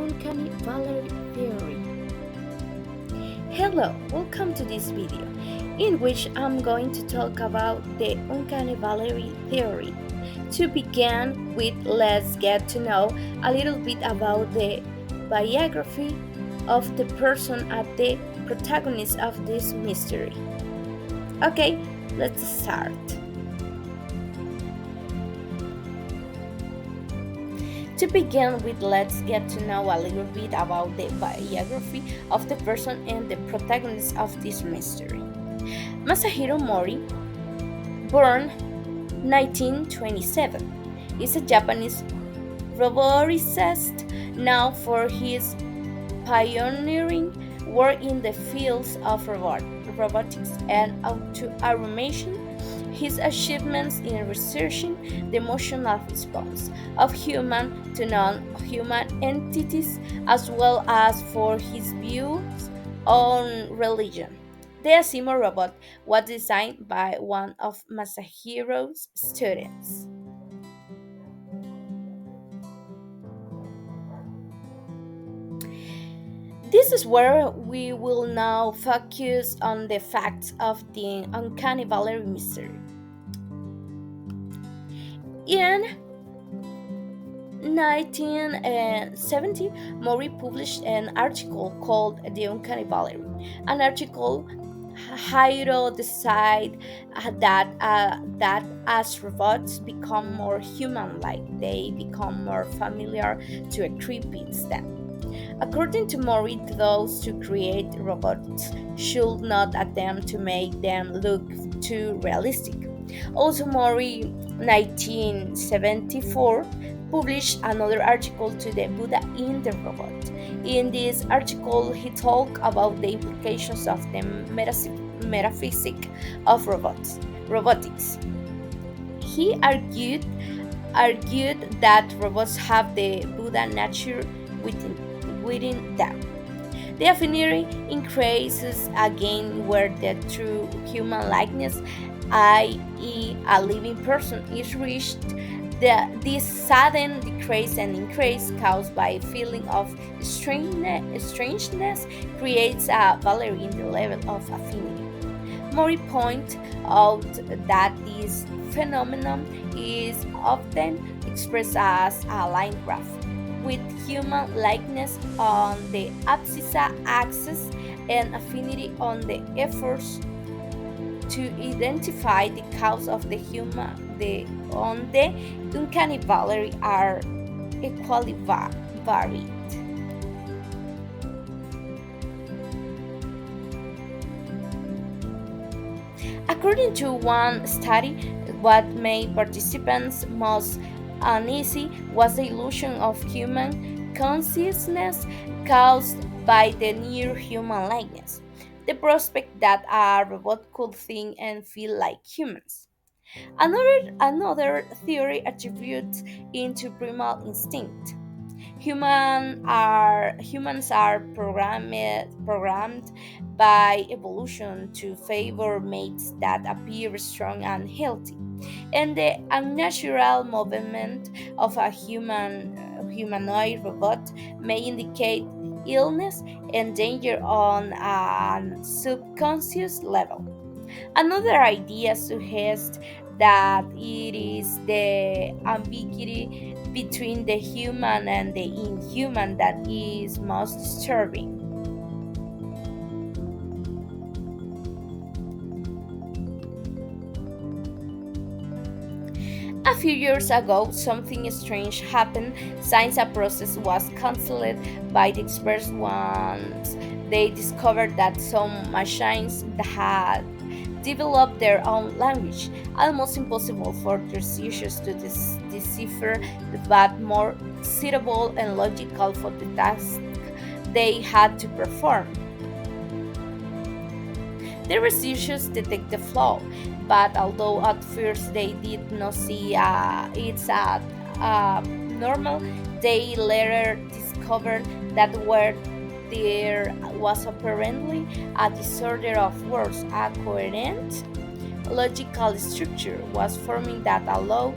uncanny valley theory. Hello, welcome to this video, in which I'm going to talk about the uncanny valley theory. To begin with, let's get to know a little bit about the biography of the person at the protagonist of this mystery. Okay, let's start. To begin with, let's get to know a little bit about the biography of the person and the protagonist of this mystery. Masahiro Mori, born 1927, is a Japanese roboticist known for his pioneering work in the fields of robotics and automation. His achievements in researching the emotional response of human to non-human entities, as well as for his views on religion. The Asimo robot was designed by one of Masahiro's students. This is where we will now focus on the facts of the uncanny valley mystery. In 1970, Mori published an article called The Uncanny Valley. An article Hiro decided that as robots become more human-like, they become more familiar to a creepy extent. According to Mori, those to create robots should not attempt to make them look too realistic. Also, Mori 1974 published another article to the Buddha in the robot. In this article, he talked about the implications of the metaphysics of robotics. He argued that robots have the Buddha nature within them. The affinity increases again where the true human likeness, i.e., a living person, is reached. This sudden decrease and increase caused by a feeling of strangeness creates a valley in the level of affinity. Mori points out that this phenomenon is often expressed as a line graph, with human likeness on the abscissa axis and affinity on the efforts to identify the cause of the uncanny valley are equally varied. According to one study, what made participants most uneasy was the illusion of human consciousness caused by the near human likeness, the prospect that a robot could think and feel like humans. Another theory attributes into primal instinct. Humans are programmed by evolution to favor mates that appear strong and healthy, and the unnatural movement of a humanoid robot may indicate illness and danger on a subconscious level. Another idea suggests that it is the ambiguity between the human and the inhuman that is most disturbing. A few years ago, something strange happened since a process was cancelled by the experts once they discovered that some machines had developed their own language, almost impossible for their users to decipher, but more suitable and logical for the task they had to perform. The researchers detect the flaw, but although at first they did not see it as normal, they later discovered that where there was apparently a disorder of words, a coherent logical structure was forming that allowed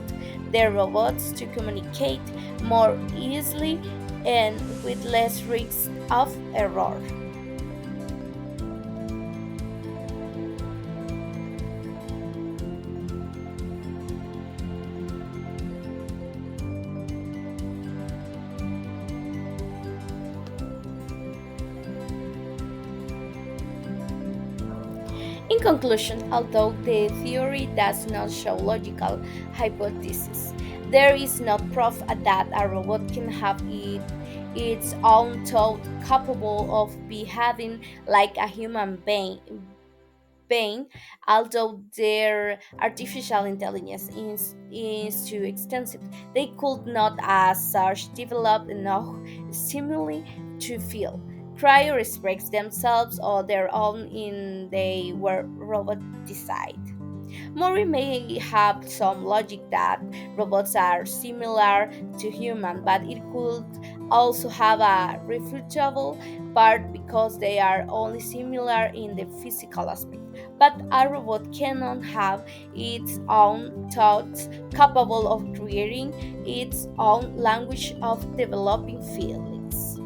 the robots to communicate more easily and with less risk of error. In conclusion, although the theory does not show logical hypothesis, there is no proof that a robot can have its own thought capable of behaving like a human being, although their artificial intelligence is too extensive. They could not, as such, develop enough stimuli to feel, cry, or express themselves on their own in they were robot decide. Mori may have some logic that robots are similar to human, but it could also have a refutable part because they are only similar in the physical aspect. But a robot cannot have its own thoughts, capable of creating its own language of developing feelings.